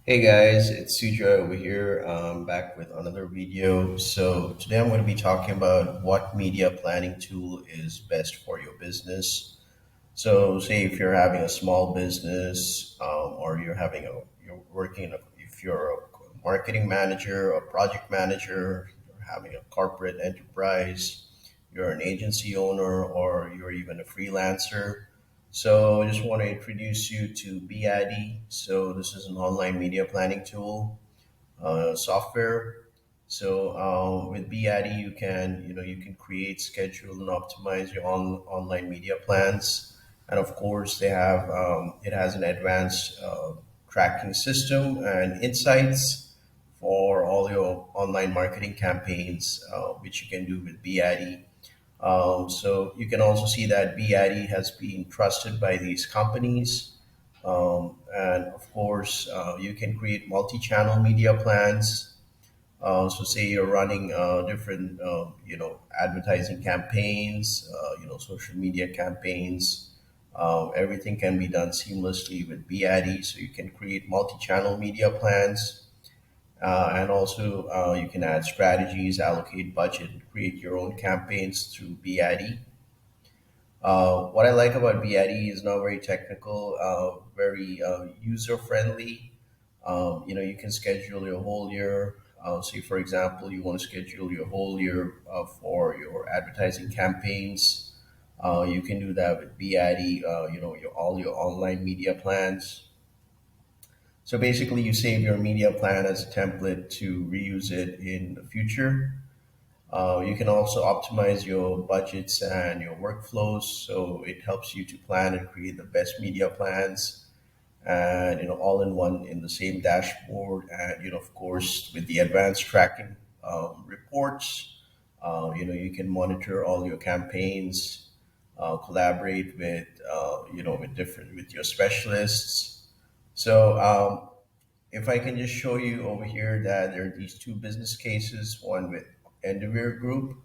Hey guys, it's Suja over here. Back with another video. So today I'm going to be talking about what media planning tool is best for your business. So say if you're having a small business, or you're working if you're a marketing manager or project manager, you're having a corporate enterprise, you're an agency owner, or you're even a freelancer. So I just want to introduce you to BeAddy. So this is an online media planning tool software. So with BeAddy, you can create, schedule, and optimize your online media plans. And of course, it has an advanced tracking system and insights for all your online marketing campaigns, which you can do with BeAddy. So you can also see that BeAddy has been trusted by these companies. And of course, you can create multi-channel media plans. So say you're running different, advertising campaigns, social media campaigns. Everything can be done seamlessly with BeAddy. So you can create multi-channel media plans. And also, you can add strategies, allocate budget, and create your own campaigns through BeAddy. What I like about BeAddy is not very technical, very user friendly. You can schedule your whole year. Say, for example, you want to schedule your whole year for your advertising campaigns. You can do that with BeAddy. All your online media plans. So basically, you save your media plan as a template to reuse it in the future. You can also optimize your budgets and your workflows, so it helps you to plan and create the best media plans, and all in one in the same dashboard. And of course, with the advanced tracking reports, you can monitor all your campaigns, collaborate with your specialists. So if I can just show you over here that there are these two business cases, one with Endeavor Group.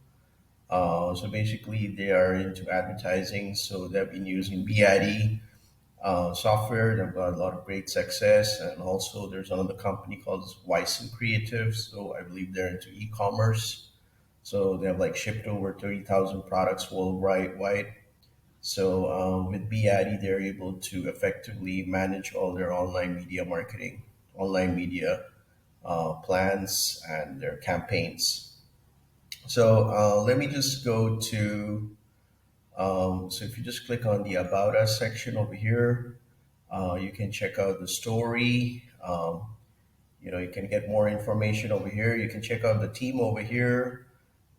So basically, they are into advertising, so they've been using BeAddy software. They've got a lot of great success, and also there's another company called Wyson Creative. So I believe they're into e-commerce. So they have like shipped over 30,000 products worldwide. So with BeAddy, they're able to effectively manage all their online media marketing, online media plans, and their campaigns. So let me just go to, so if you just click on the About Us section over here, you can check out the story. You can get more information over here. You can check out the team over here.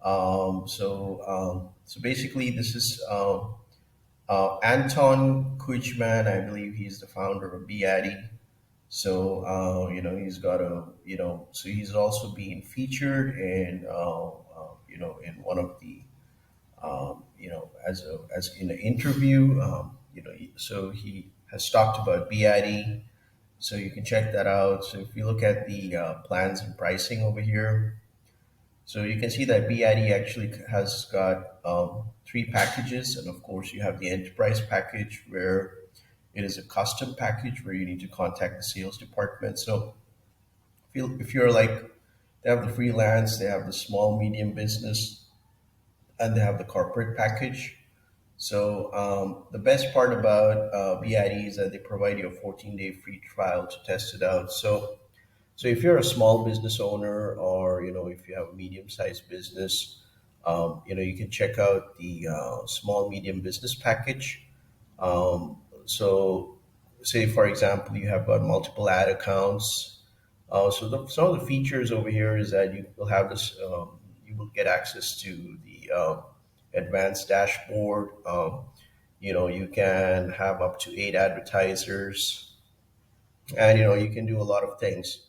So basically, this is Anton Kujman. I believe he's the founder of BeAddy. So he's got so he's also being featured in one of the as in an interview. So he has talked about BID. So you can check that out. So if you look at the plans and pricing over here, so you can see that BID actually has got three packages, and of course you have the enterprise package where it is a custom package where you need to contact the sales department. So if you're like, they have the freelance, they have the small medium business, and they have the corporate package. So the best part about BID is that they provide you a 14-day free trial to test it out. So if you're a small business owner, or if you have a medium-sized business, you can check out the small medium business package. So say for example you have got multiple ad accounts. Some of the features over here is that you will have this. You will get access to the advanced dashboard. You can have up to 8 advertisers, and you can do a lot of things.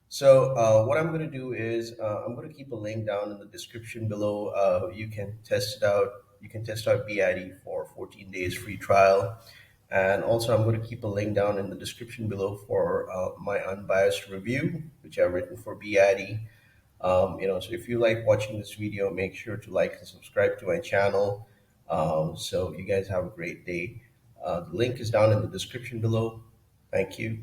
So what I'm going to do is I'm going to keep a link down in the description below. You can test it out. You can test out BID for 14 days free trial. And also, I'm going to keep a link down in the description below for my unbiased review, which I've written for BID. So if you like watching this video, make sure to like and subscribe to my channel. So you guys have a great day. The link is down in the description below. Thank you.